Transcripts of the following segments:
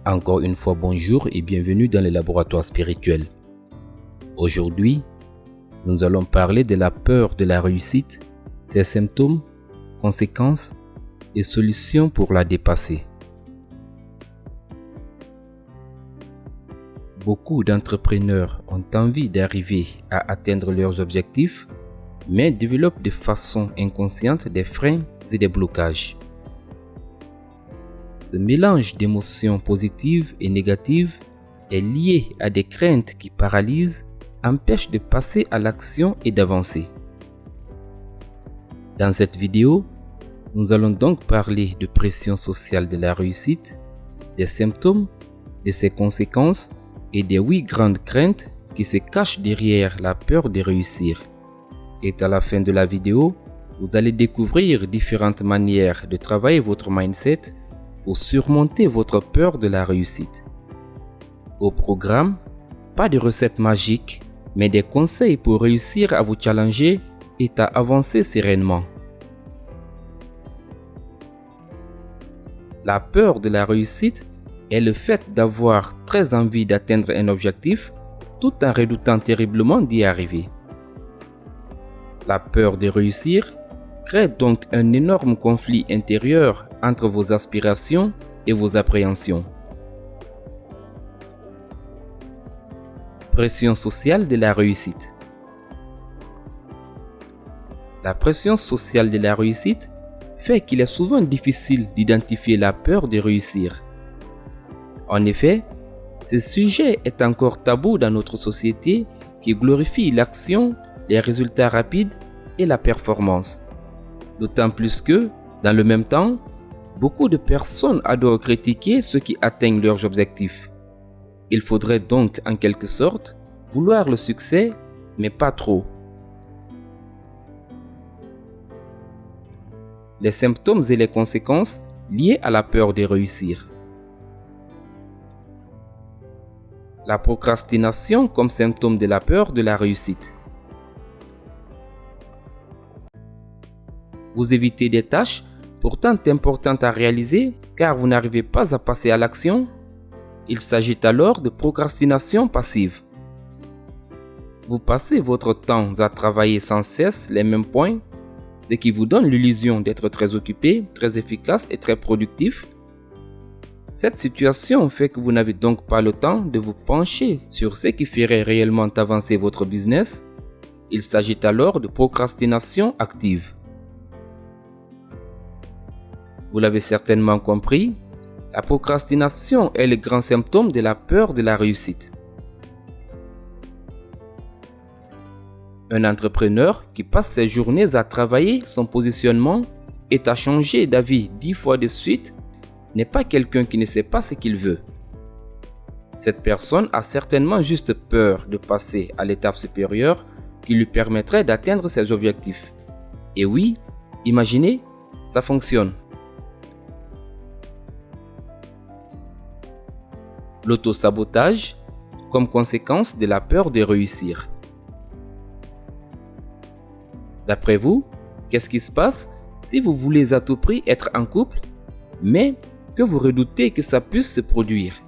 Encore une fois, bonjour et bienvenue dans les laboratoires spirituels. Aujourd'hui, nous allons parler de la peur de la réussite, ses symptômes, conséquences et solutions pour la dépasser. Beaucoup d'entrepreneurs ont envie d'arriver à atteindre leurs objectifs, mais développent de façon inconsciente des freins et des blocages. Ce mélange d'émotions positives et négatives est lié à des craintes qui paralysent, empêchent de passer à l'action et d'avancer. Dans cette vidéo, nous allons donc parler de pression sociale de la réussite, des symptômes, de ses conséquences et des 8 grandes craintes qui se cachent derrière la peur de réussir. Et à la fin de la vidéo, vous allez découvrir différentes manières de travailler votre mindset pour surmonter votre peur de la réussite. Au programme, pas de recettes magiques, mais des conseils pour réussir à vous challenger et à avancer sereinement. La peur de la réussite est le fait d'avoir très envie d'atteindre un objectif tout en redoutant terriblement d'y arriver. La peur de réussir crée donc un énorme conflit intérieur entre vos aspirations et vos appréhensions. Pression sociale de la réussite. La pression sociale de la réussite fait qu'il est souvent difficile d'identifier la peur de réussir. En effet, ce sujet est encore tabou dans notre société qui glorifie l'action, les résultats rapides et la performance. D'autant plus que, dans le même temps, beaucoup de personnes adorent critiquer ceux qui atteignent leurs objectifs. Il faudrait donc, en quelque sorte, vouloir le succès, mais pas trop. Les symptômes et les conséquences liées à la peur de réussir. La procrastination comme symptôme de la peur de la réussite. Vous évitez des tâches pourtant importantes à réaliser car vous n'arrivez pas à passer à l'action. Il s'agit alors de procrastination passive. Vous passez votre temps à travailler sans cesse les mêmes points, ce qui vous donne l'illusion d'être très occupé, très efficace et très productif. Cette situation fait que vous n'avez donc pas le temps de vous pencher sur ce qui ferait réellement avancer votre business. Il s'agit alors de procrastination active. Vous l'avez certainement compris, la procrastination est le grand symptôme de la peur de la réussite. Un entrepreneur qui passe ses journées à travailler son positionnement et à changer d'avis 10 fois de suite n'est pas quelqu'un qui ne sait pas ce qu'il veut. Cette personne a certainement juste peur de passer à l'étape supérieure qui lui permettrait d'atteindre ses objectifs. Et oui, imaginez, ça fonctionne. L'auto-sabotage comme conséquence de la peur de réussir. D'après vous, qu'est-ce qui se passe si vous voulez à tout prix être en couple, mais que vous redoutez que ça puisse se produire?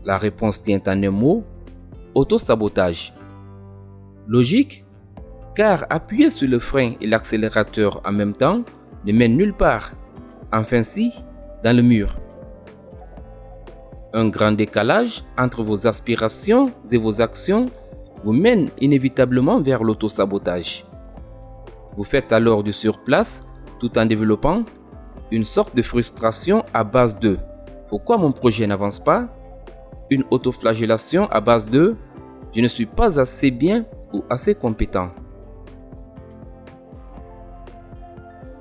La réponse tient en un mot, auto-sabotage. Logique, car appuyer sur le frein et l'accélérateur en même temps ne mène nulle part. Enfin si, dans le mur. Un grand décalage entre vos aspirations et vos actions vous mène inévitablement vers l'auto-sabotage. Vous faites alors du surplace tout en développant une sorte de frustration à base de « Pourquoi mon projet n'avance pas ?» Une autoflagellation à base de « Je ne suis pas assez bien ou assez compétent ».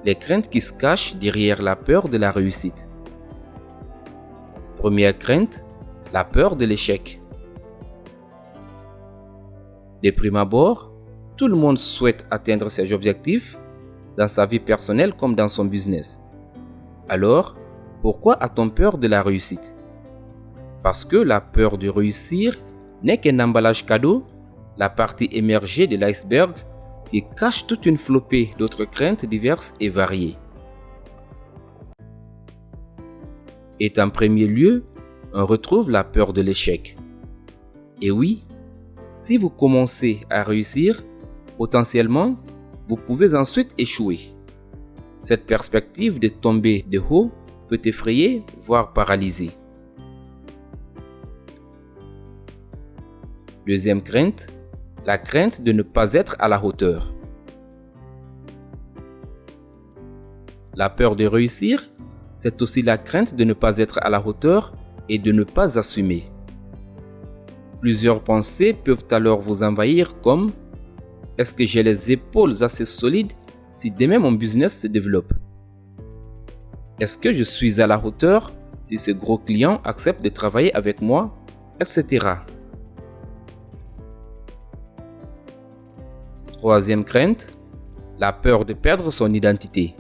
Les craintes qui se cachent derrière la peur de la réussite. Première crainte, la peur de l'échec. De prime abord, tout le monde souhaite atteindre ses objectifs dans sa vie personnelle comme dans son business. Alors, pourquoi a-t-on peur de la réussite? Parce que la peur de réussir n'est qu'un emballage cadeau, la partie émergée de l'iceberg qui cache toute une flopée d'autres craintes diverses et variées. Et en premier lieu, on retrouve la peur de l'échec. Et oui, si vous commencez à réussir, potentiellement, vous pouvez ensuite échouer. Cette perspective de tomber de haut peut effrayer, voire paralyser. Deuxième crainte, la crainte de ne pas être à la hauteur. La peur de réussir, c'est aussi la crainte de ne pas être à la hauteur et de ne pas assumer. Plusieurs pensées peuvent alors vous envahir comme: est-ce que j'ai les épaules assez solides si demain mon business se développe? Est-ce que je suis à la hauteur si ce gros client accepte de travailler avec moi, etc. Troisième crainte, la peur de perdre son identité.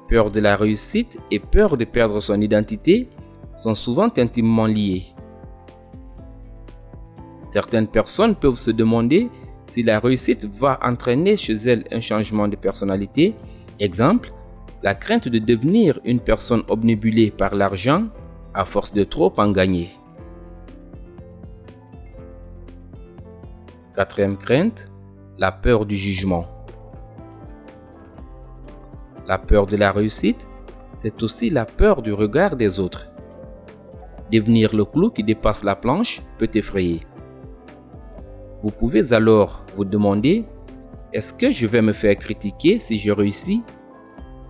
Peur de la réussite et peur de perdre son identité sont souvent intimement liés. Certaines personnes peuvent se demander si la réussite va entraîner chez elles un changement de personnalité. Exemple, la crainte de devenir une personne obnubilée par l'argent à force de trop en gagner. Quatrième crainte, la peur du jugement. La peur de la réussite, c'est aussi la peur du regard des autres. Devenir le clou qui dépasse la planche peut effrayer. Vous pouvez alors vous demander: est-ce que je vais me faire critiquer si je réussis?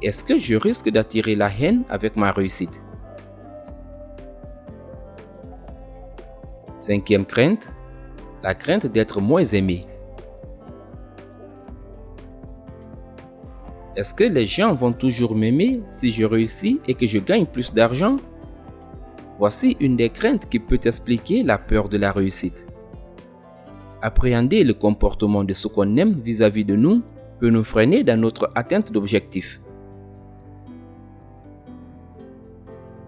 Est-ce que je risque d'attirer la haine avec ma réussite? Cinquième crainte, la crainte d'être moins aimé. Est-ce que les gens vont toujours m'aimer si je réussis et que je gagne plus d'argent? Voici une des craintes qui peut expliquer la peur de la réussite. Appréhender le comportement de ce qu'on aime vis-à-vis de nous peut nous freiner dans notre atteinte d'objectifs.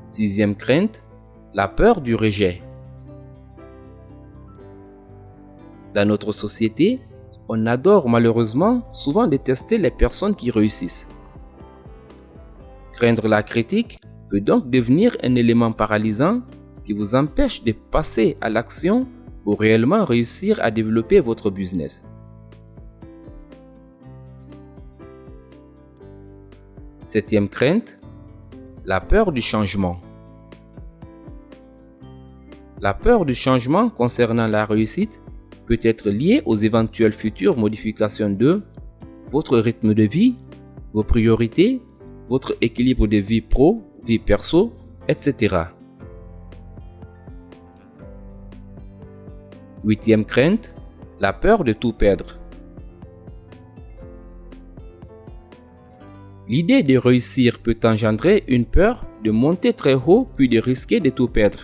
Sixième crainte, la peur du rejet. Dans notre société, on adore malheureusement souvent détester les personnes qui réussissent. Craindre la critique peut donc devenir un élément paralysant qui vous empêche de passer à l'action pour réellement réussir à développer votre business. Septième crainte, la peur du changement. La peur du changement concernant la réussite peut être liée aux éventuelles futures modifications de votre rythme de vie, vos priorités, votre équilibre de vie pro, vie perso, etc. Huitième crainte, la peur de tout perdre. L'idée de réussir peut engendrer une peur de monter très haut puis de risquer de tout perdre.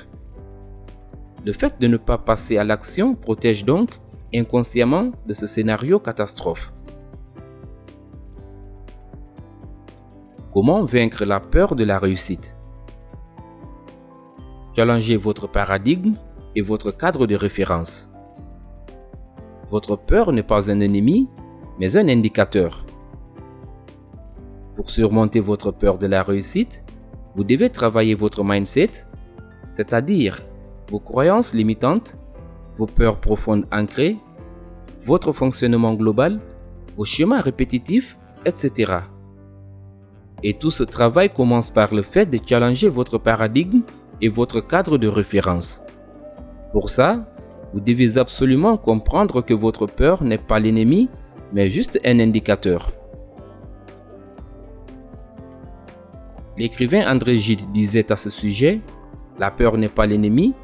Le fait de ne pas passer à l'action protège donc inconsciemment de ce scénario catastrophe. Comment vaincre la peur de la réussite? Challengez votre paradigme et votre cadre de référence. Votre peur n'est pas un ennemi, mais un indicateur. Pour surmonter votre peur de la réussite, vous devez travailler votre mindset, c'est-à-dire vos croyances limitantes, vos peurs profondes ancrées, votre fonctionnement global, vos schémas répétitifs, etc. Et tout ce travail commence par le fait de challenger votre paradigme et votre cadre de référence. Pour ça, vous devez absolument comprendre que votre peur n'est pas l'ennemi, mais juste un indicateur. L'écrivain André Gide disait à ce sujet: « La peur n'est pas l'ennemi,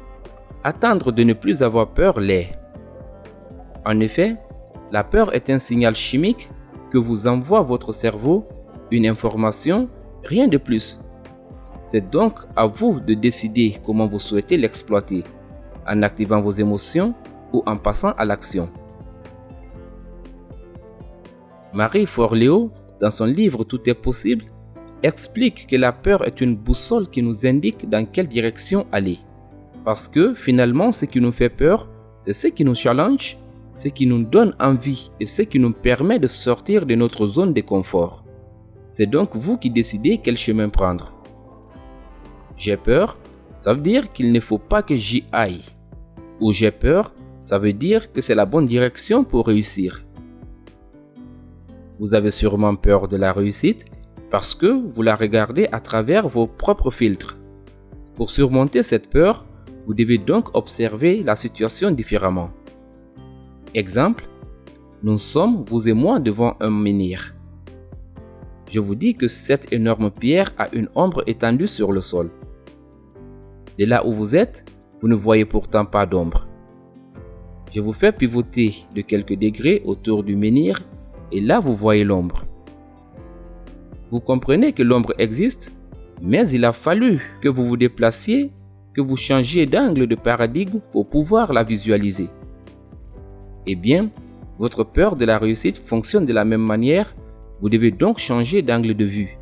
attendre de ne plus avoir peur l'est. » En effet, la peur est un signal chimique que vous envoie votre cerveau, une information, rien de plus. C'est donc à vous de décider comment vous souhaitez l'exploiter, en activant vos émotions ou en passant à l'action. Marie Forleo, dans son livre Tout est possible, explique que la peur est une boussole qui nous indique dans quelle direction aller. Parce que finalement, ce qui nous fait peur, c'est ce qui nous challenge, ce qui nous donne envie et ce qui nous permet de sortir de notre zone de confort. C'est donc vous qui décidez quel chemin prendre. J'ai peur, ça veut dire qu'il ne faut pas que j'y aille. Ou j'ai peur, ça veut dire que c'est la bonne direction pour réussir. Vous avez sûrement peur de la réussite parce que vous la regardez à travers vos propres filtres. Pour surmonter cette peur, vous devez donc observer la situation différemment. Exemple, nous sommes, vous et moi, devant un menhir. Je vous dis que cette énorme pierre a une ombre étendue sur le sol. De là où vous êtes, vous ne voyez pourtant pas d'ombre. Je vous fais pivoter de quelques degrés autour du menhir et là vous voyez l'ombre. Vous comprenez que l'ombre existe, mais il a fallu que vous vous déplaciez, que vous changiez d'angle de paradigme pour pouvoir la visualiser. Eh bien, votre peur de la réussite fonctionne de la même manière, vous devez donc changer d'angle de vue.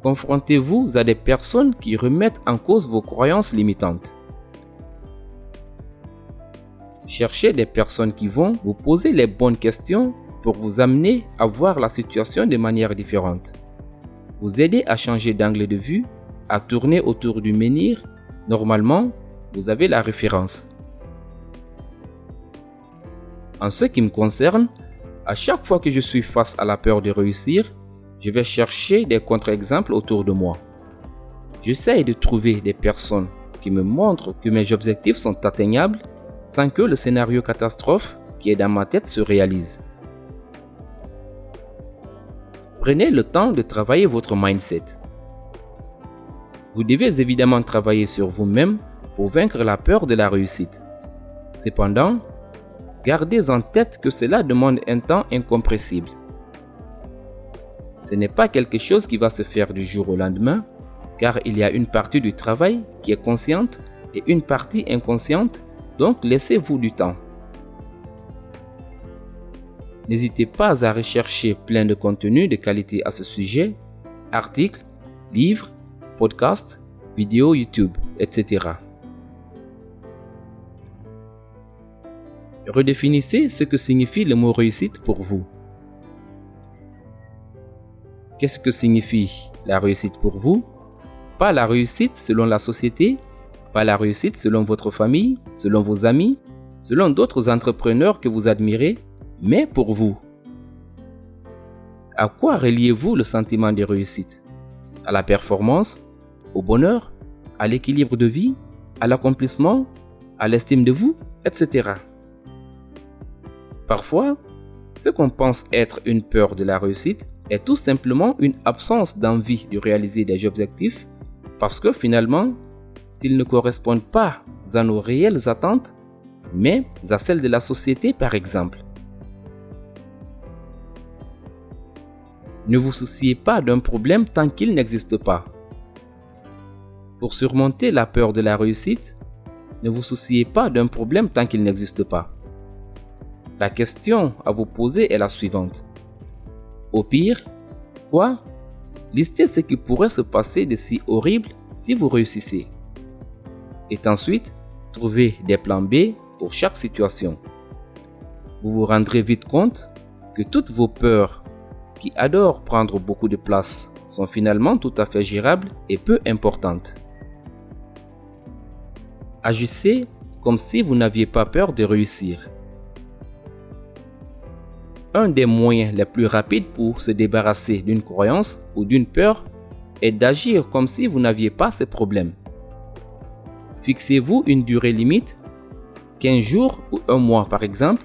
Confrontez-vous à des personnes qui remettent en cause vos croyances limitantes. Cherchez des personnes qui vont vous poser les bonnes questions pour vous amener à voir la situation de manière différente. Vous aider à changer d'angle de vue, à tourner autour du menhir. Normalement, vous avez la référence. En ce qui me concerne, à chaque fois que je suis face à la peur de réussir, je vais chercher des contre-exemples autour de moi. J'essaie de trouver des personnes qui me montrent que mes objectifs sont atteignables sans que le scénario catastrophe qui est dans ma tête se réalise. Prenez le temps de travailler votre mindset. Vous devez évidemment travailler sur vous-même pour vaincre la peur de la réussite. Cependant, gardez en tête que cela demande un temps incompressible. Ce n'est pas quelque chose qui va se faire du jour au lendemain, car il y a une partie du travail qui est consciente et une partie inconsciente, donc laissez-vous du temps. N'hésitez pas à rechercher plein de contenus de qualité à ce sujet, articles, livres, podcasts, vidéos YouTube, etc. Redéfinissez ce que signifie le mot réussite pour vous. Qu'est-ce que signifie la réussite pour vous? Pas la réussite selon la société, pas la réussite selon votre famille, selon vos amis, selon d'autres entrepreneurs que vous admirez, mais pour vous. À quoi reliez-vous le sentiment de réussite? À la performance, au bonheur, à l'équilibre de vie, à l'accomplissement, à l'estime de vous, etc. Parfois, ce qu'on pense être une peur de la réussite est tout simplement une absence d'envie de réaliser des objectifs parce que finalement, ils ne correspondent pas à nos réelles attentes, mais à celles de la société par exemple. Ne vous souciez pas d'un problème tant qu'il n'existe pas. Pour surmonter la peur de la réussite, ne vous souciez pas d'un problème tant qu'il n'existe pas. La question à vous poser est la suivante. Au pire, quoi? Listez ce qui pourrait se passer de si horrible si vous réussissez. Et ensuite, trouvez des plans B pour chaque situation. Vous vous rendrez vite compte que toutes vos peurs, qui adorent prendre beaucoup de place, sont finalement tout à fait gérables et peu importantes. Agissez comme si vous n'aviez pas peur de réussir. Un des moyens les plus rapides pour se débarrasser d'une croyance ou d'une peur est d'agir comme si vous n'aviez pas ces problèmes. Fixez-vous une durée limite, 15 jours ou un mois par exemple,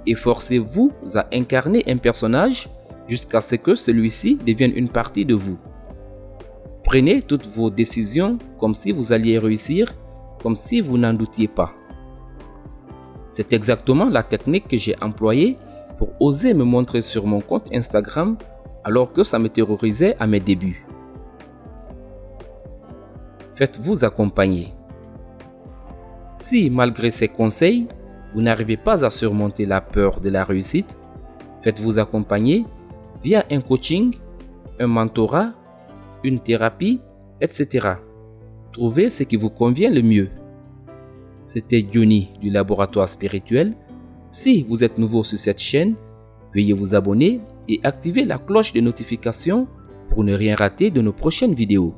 et forcez-vous à incarner un personnage jusqu'à ce que celui-ci devienne une partie de vous. Prenez toutes vos décisions comme si vous alliez réussir, comme si vous n'en doutiez pas. C'est exactement la technique que j'ai employée pour oser me montrer sur mon compte Instagram alors que ça me terrorisait à mes débuts. Faites-vous accompagner. Si malgré ces conseils, vous n'arrivez pas à surmonter la peur de la réussite, faites-vous accompagner via un coaching, un mentorat, une thérapie, etc. Trouvez ce qui vous convient le mieux. C'était Johnny du Laboratoire Spirituel. Si vous êtes nouveau sur cette chaîne, veuillez vous abonner et activez la cloche de notification pour ne rien rater de nos prochaines vidéos.